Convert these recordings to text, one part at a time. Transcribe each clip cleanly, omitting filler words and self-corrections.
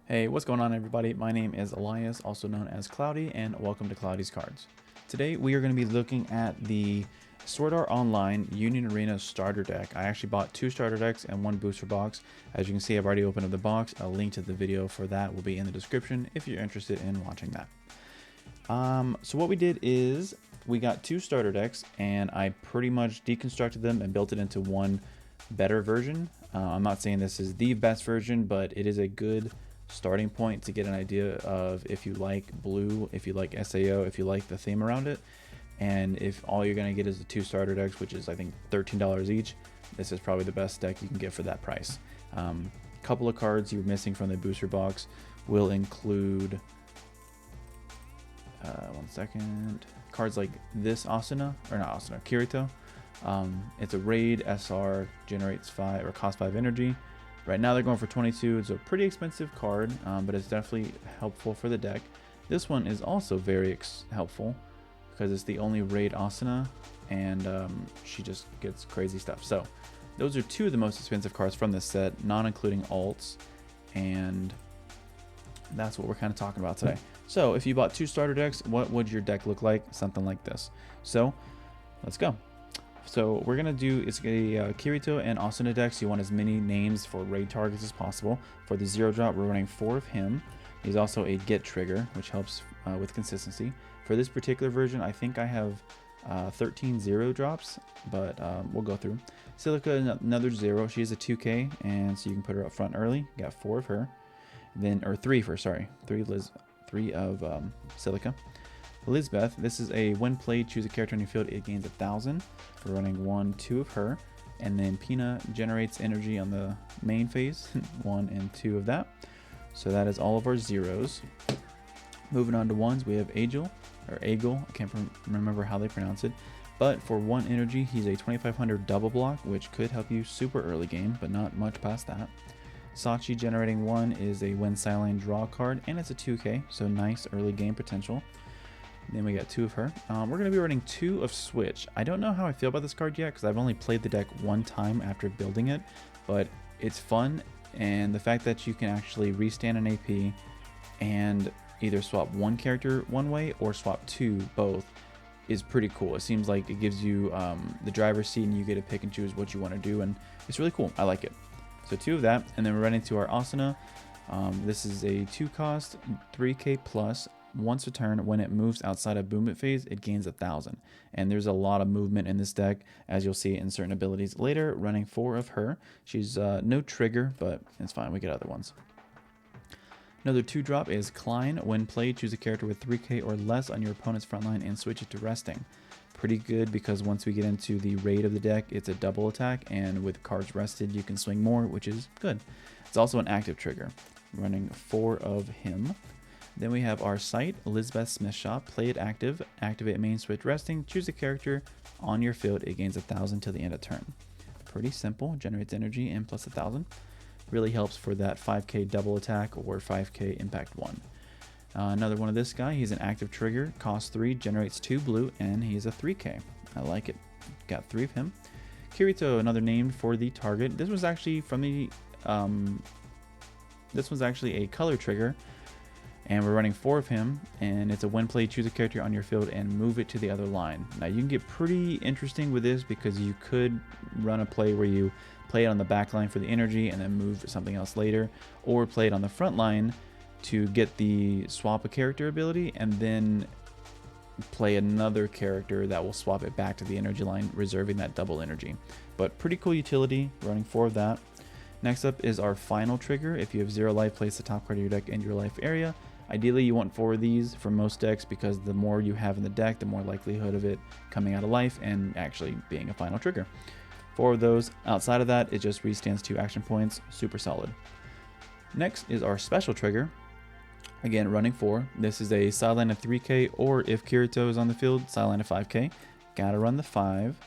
Hey, what's going on everybody? My name is Elias, also known as Cloudy, and welcome to Cloudy's Cards. Today we are going to be looking at the Sword Art Online Union Arena starter deck. I actually bought 2 starter decks and 1 booster box. As you can see, I've already opened up the box. A link to the video for that will be in the description if you're interested in watching that. So what we did is we got 2 starter decks and I pretty much deconstructed them and built it into one better version. I'm not saying this is the best version, but it is a good starting point to get an idea of if you like blue, if you like SAO, if you like the theme around it. And if all you're going to get is the 2 starter decks, which is I think $13 each, this is probably the best deck you can get for that price. Couple of cards you're missing from the booster box will include one second, cards like this Kirito. It's a raid SR, generates 5 or costs 5 energy. Right now they're going for 22. It's a pretty expensive card, but it's definitely helpful for the deck. This one is also very helpful because it's the only raid Asuna, and she just gets crazy stuff. So those are 2 of the most expensive cards from this set, not including alts, and that's what we're kind of talking about today. So if you bought 2 starter decks, what would your deck look like? Something like this. So let's go. So we're gonna do, it's a Kirito and Asuna deck, so you want as many names for raid targets as possible. For the 0 drop, we're running 4 of him. He's also a get trigger, which helps with consistency. For this particular version, I think I have 13 0 drops, but we'll go through. Silica, another 0. She's a 2K, and so you can put her up front early. You got 4 of her, then or 3 for 3 of Silica. Elizabeth, this is a when played, choose a character on your field, it gains 1,000. We're running 1, 2 of her, and then Pina generates energy on the main phase, 1 and 2 of that. So that is all of our 0s. Moving on to 1s, we have Agil, I can't remember how they pronounce it, but for 1 energy, he's a 2500 double block, which could help you super early game, but not much past that. Sachi generating 1 is a when Sideline draw card, and it's a 2K, so nice early game potential. Then we got 2 of her. We're going to be running 2 of Switch. I don't know how I feel about this card yet because I've only played the deck 1 time after building it, but it's fun, and the fact that you can actually restand an AP and either swap 1 character one way or swap 2 both is pretty cool. It seems like it gives you the driver's seat and you get to pick and choose what you want to do, and it's really cool. I like it. So 2 of that, and then we're running to our Asuna. This is a 2 cost, 3K plus. Once a turn, when it moves outside of movement phase, it gains 1,000. And there's a lot of movement in this deck, as you'll see in certain abilities later. Running 4 of her. She's no trigger, but it's fine. We get other ones. Another 2 drop is Klein. When played, choose a character with 3K or less on your opponent's front line and switch it to resting. Pretty good because once we get into the raid of the deck, it's a double attack, and with cards rested, you can swing more, which is good. It's also an active trigger. Running 4 of him. Then we have our site, Elizabeth Smith Shop. Play it active, activate main switch resting, choose a character on your field, it gains 1,000 till the end of turn. Pretty simple, generates energy and plus 1,000. Really helps for that 5K double attack or 5K impact 1. Another one of this guy, he's an active trigger, costs 3, generates 2 blue, and he's a 3K. I like it. Got 3 of him. Kirito, another name for the target. This was actually from the, this was actually a color trigger. And we're running 4 of him, and it's a when played, choose a character on your field and move it to the other line. Now you can get pretty interesting with this because you could run a play where you play it on the back line for the energy and then move something else later, or play it on the front line to get the swap a character ability and then play another character that will swap it back to the energy line, reserving that double energy. But pretty cool utility, running 4 of that. Next up is our final trigger. If you have 0 life, place the top card of your deck in your life area. Ideally, you want 4 of these for most decks because the more you have in the deck, the more likelihood of it coming out of life and actually being a final trigger. 4 of those. Outside of that, it just restands 2 action points. Super solid. Next is our special trigger. Again, running 4. This is a sideline of 3K, or if Kirito is on the field, sideline of 5K. Gotta run the 5.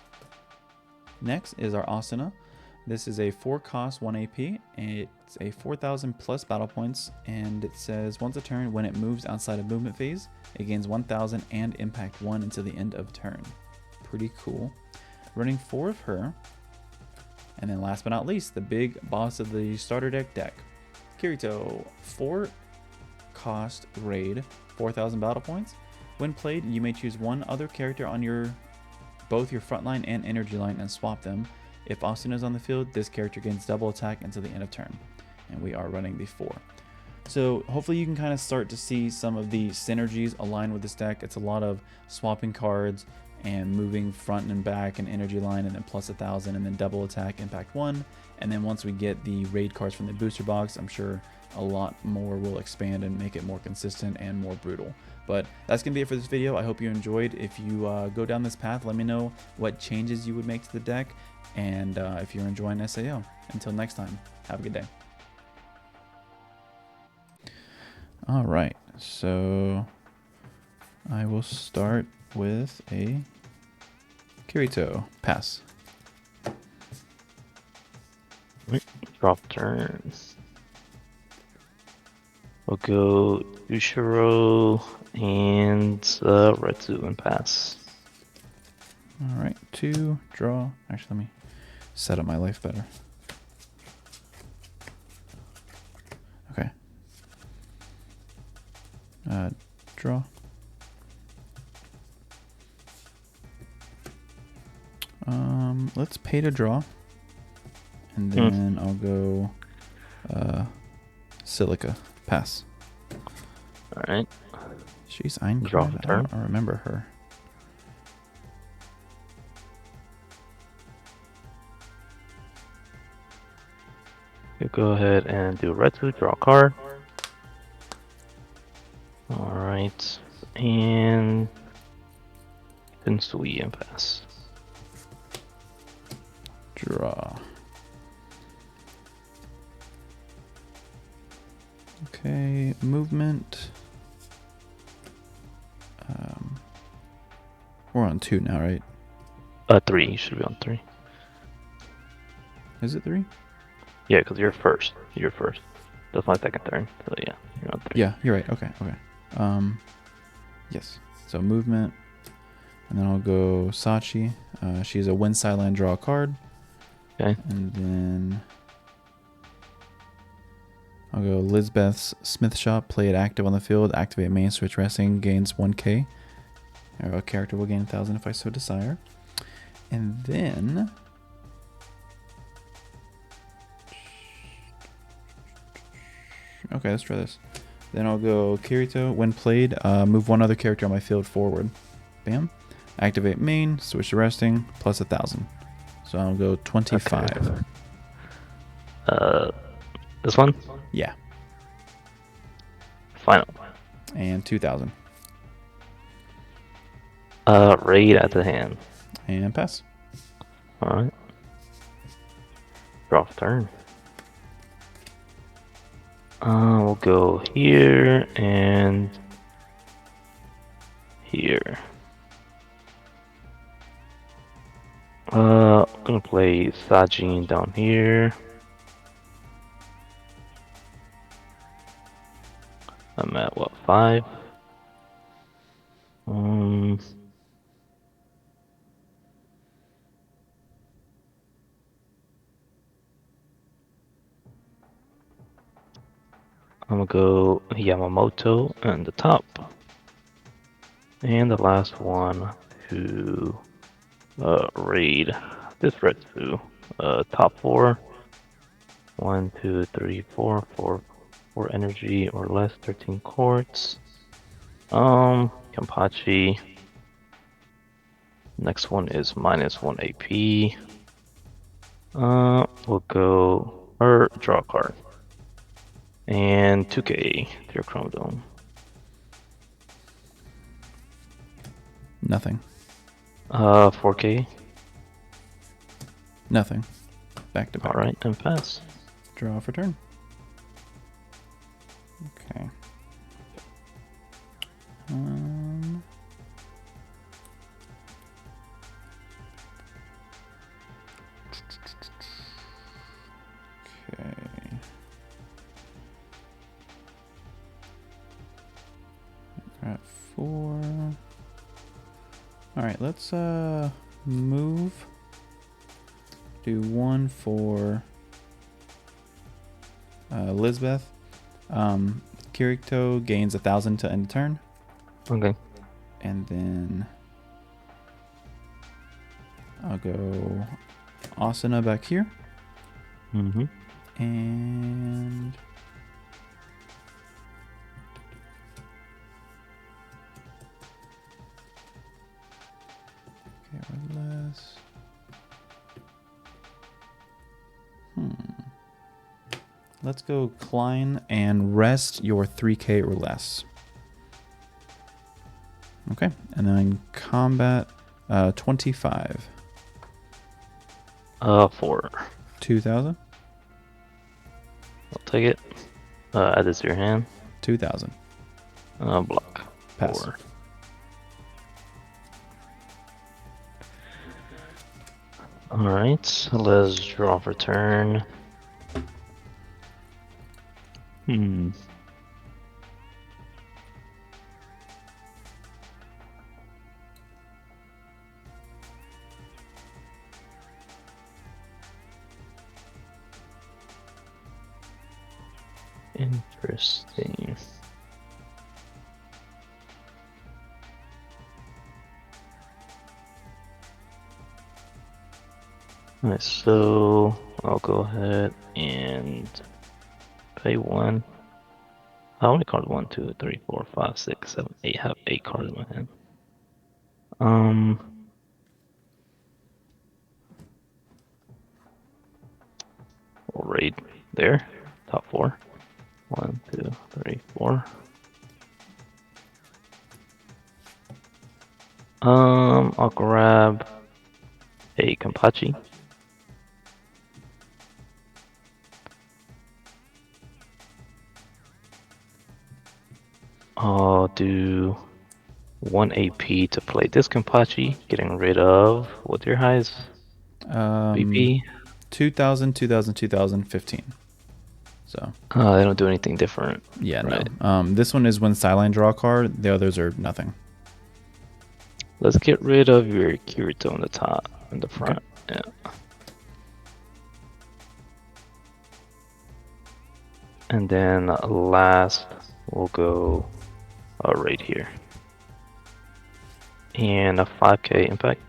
Next is our Asuna. This is a 4 cost, 1 AP. It's a 4,000 plus battle points, and it says once a turn, when it moves outside of movement phase, it gains 1,000 and impact 1 until the end of turn. Pretty cool. Running 4 of her. And then last but not least, the big boss of the starter deck, Kirito, 4 cost raid, 4,000 battle points. When played, you may choose one other character on both your front line and energy line and swap them. If Asuna is on the field, this character gains double attack until the end of turn. And we are running the 4. So hopefully you can kind of start to see some of the synergies align with this deck. It's a lot of swapping cards and moving front and back and energy line, and then plus 1,000 and then double attack impact 1. And then once we get the raid cards from the booster box, I'm sure a lot more will expand and make it more consistent and more brutal. But that's going to be it for this video. I hope you enjoyed. If you go down this path, let me know what changes you would make to the deck, and if you're enjoying SAO. Until next time, have a good day. All right, so I will start with a Kirito. Pass. Drop turns. We'll go Ushiro and Retsu and pass. All right, 2, draw. Actually, let me set up my life better. Okay. Draw. Let's pay to draw. And then I'll go Silica. Pass. Alright. She's Eincrad. Draw turn. I remember her. We'll go ahead and do Retsu, draw a card. Alright. And Pinsui and pass. Draw. Okay, movement. We're on 2 now, right? 3. You should be on 3. Is it 3? Yeah, because you're first. You're first. That's my second turn. So yeah, you're on 3. Yeah, you're right. Okay, okay. Yes. So movement. And then I'll go Sachi. She's a win sideline, draw a card. Okay. And then I'll go Lisbeth's Smith Shop. Play it active on the field. Activate main switch resting. Gains 1k. A character will gain 1,000 if I so desire. And then okay, let's try this. Then I'll go Kirito. When played, move one other character on my field forward. Bam. Activate main, switch to resting, plus 1,000. So I'll go 25. Okay. This one? Yeah. Final. And 2,000. Raid at the hand. And pass. Alright. Draw turn. We'll go here and here. I'm gonna play Sajin down here. I'm at what, 5? I'm gonna go Yamamoto on the top. And the last one to raid this Retsu. Top 4. 1, 2, 3, 4. 4 energy or less, 13 quartz. Kampachi. Next one is -1 AP. We'll go draw a card. And 2k to your Chrome. Nothing. 4k. Nothing. Back to back. Alright, and pass. Draw for turn. Okay. Okay. We're at 4. All right, let's move. Do 1 for Lisbeth. Kirito gains 1,000 to end turn. Okay. And then I'll go Asuna back here. Mm-hmm. And okay, less. Let's go Klein and rest your 3k or less. Okay, and then combat 25. 4. 2,000. I'll take it. Add this to your hand. 2,000. Block. Pass. 4. Alright, let's draw for turn. Interesting. Alright, so I'll go ahead and pay 1. How many cards? 1, 2, 3, 4, 5, 6, 7, 8. I have 8 cards in my hand. We'll raid there. Top 4. 1, 2, 3, 4. I'll grab a Kampachi. I'll do 1 AP to play this Kampachi, getting rid of what's your highest BP? 2,000, 2,000, 2,000, 15. So They don't do anything different. yeah, right? No. This one is when Sideline draw a card. The others are nothing. Let's get rid of your Kirito on the top and the front. Okay. Yeah. And then last, we'll go right here. And a 5k impact.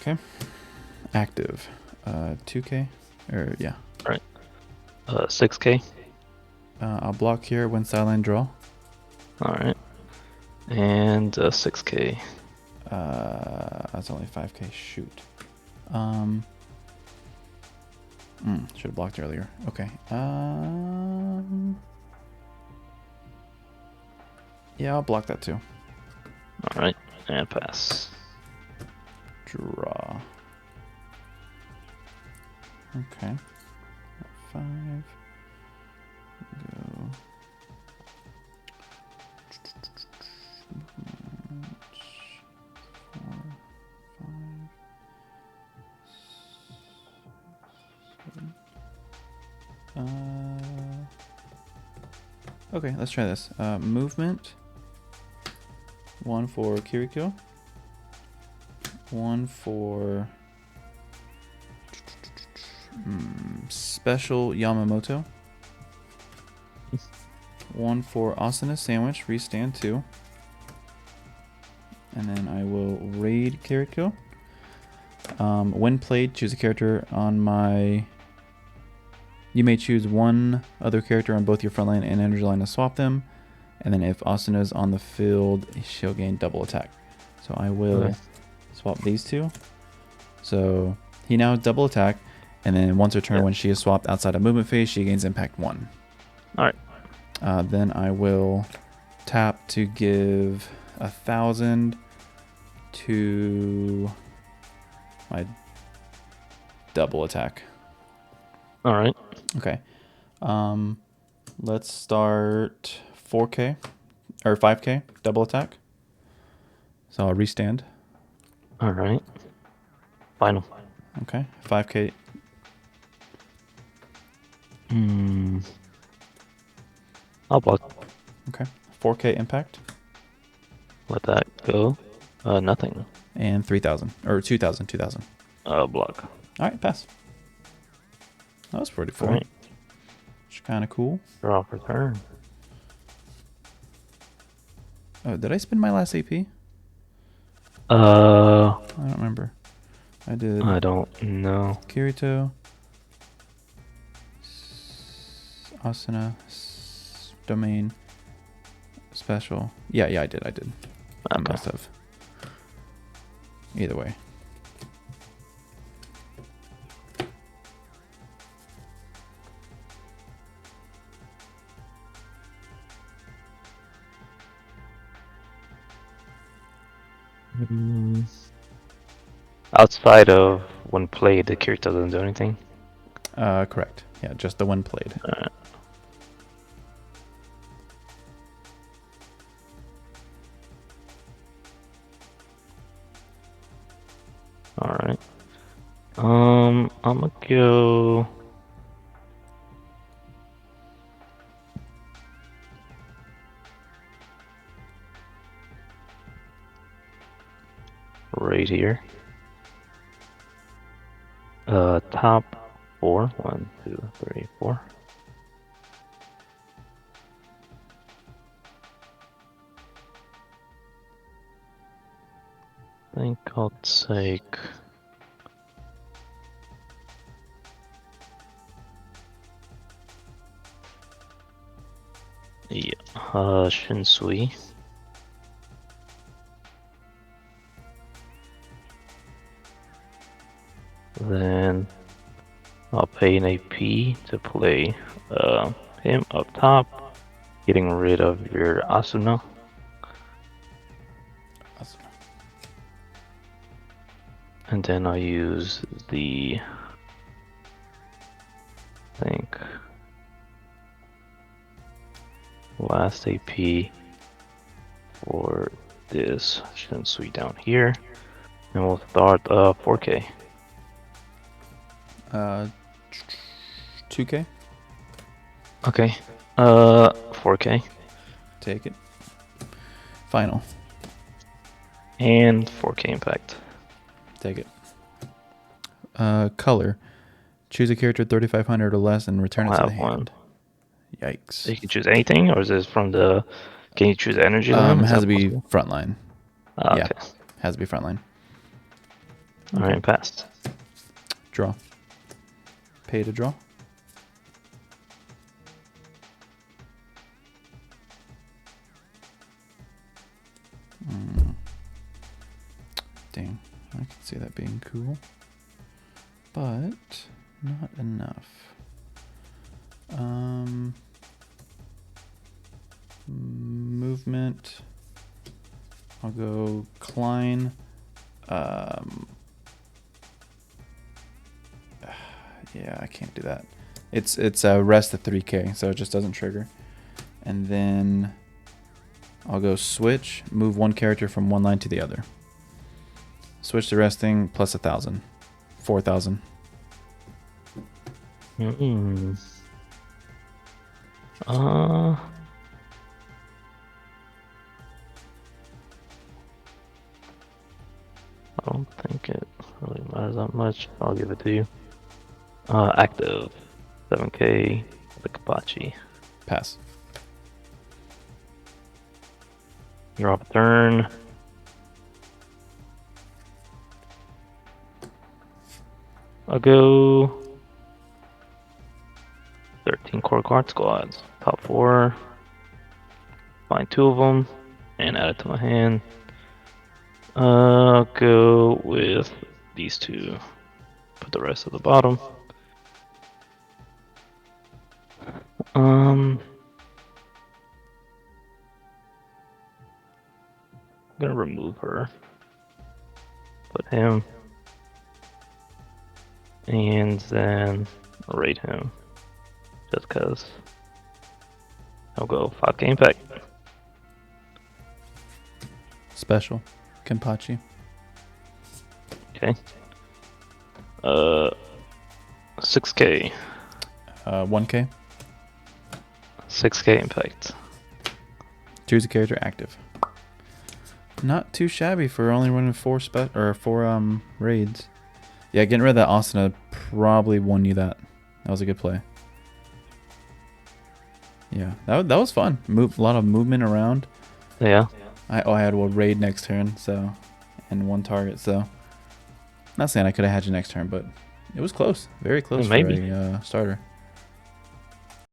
Okay. Active. 2k. Or yeah. All right. 6k. I'll block here when Sideline draw. All right. And 6k. That's only 5k. Shoot. Should have blocked earlier. Okay. Yeah, I'll block that too. All right, and pass. Draw. Okay. 5. Go. Okay, let's try this. Movement. 1 for Kiriko. 1 for Special Yamamoto. 1 for Asuna Sandwich, restand 2. And then I will raid Kiriko. When played, choose a character on my... You may choose one other character on both your front line and energy line to swap them. And then if Asuna's on the field, she'll gain double attack. So I will swap these two. So he now has double attack. And then once her turn, when she is swapped outside of movement phase, she gains impact 1. Alright. Then I will tap to give 1,000 to my double attack. Alright. Okay. Let's start 4k or 5k double attack. So I'll restand. Alright. Final. Okay. 5k. I'll block. Okay. 4k impact. Let that go. Nothing. And 3,000 or 2,000. 2,000. Block. All right. Pass. That was pretty cool. Alright. which is kind of cool. Draw for turn. Oh, did I spend my last AP? I I don't remember. I did. I don't know. Kirito. Asuna. Domain. Special. Yeah, I did. I Okay. must have. Either way. Outside of when played, the Kirito doesn't do anything. Correct. Yeah, just the one played. Alright. I'm gonna go. Right here. Top 4. 1, 2, 3, 4. I think I'll take. Yeah, Shinsui. Then I'll pay an AP to play him up top, getting rid of your Asuna. And then I'll use the, I think, last AP for this Shinsui down here. And we'll start 4K. 2K. Okay. 4K. Take it. Final. And 4K impact. Take it. Color. Choose a character 3,500 or less and return it to the hand. Yikes. So you can choose anything, or is this from the? Can you choose energy line? It has to be frontline. Okay. Yeah, has to be frontline. All right, passed. Draw. Pay to draw. Dang, I can see that being cool, but not enough. Movement. I'll go Klein. Yeah, I can't do that. It's rest at 3K, so it just doesn't trigger. And then I'll go switch, move one character from one line to the other. Switch to resting plus 1,000, 4,000. I don't think it really matters that much. I'll give it to you. Active, 7K, the Kapachi. Pass. Drop a turn. I'll go 13 core guard squads. Top 4. Find 2 of them and add it to my hand. I'll go with these 2. Put the rest at the bottom. I'm gonna remove her. Put him. And then rate him. Just cause. I'll go 5K impact. Special. Kenpachi. Okay. 6K. 1K. 6K impact. Choose a character active. Not too shabby for only running 4 raids. Yeah, getting rid of that Asuna probably won you that. That was a good play. Yeah, that was fun. A lot of movement around. Yeah. I had one raid next turn, so, and one target, so. Not saying I could have had you next turn, but it was close. Very close for Maybe. a starter.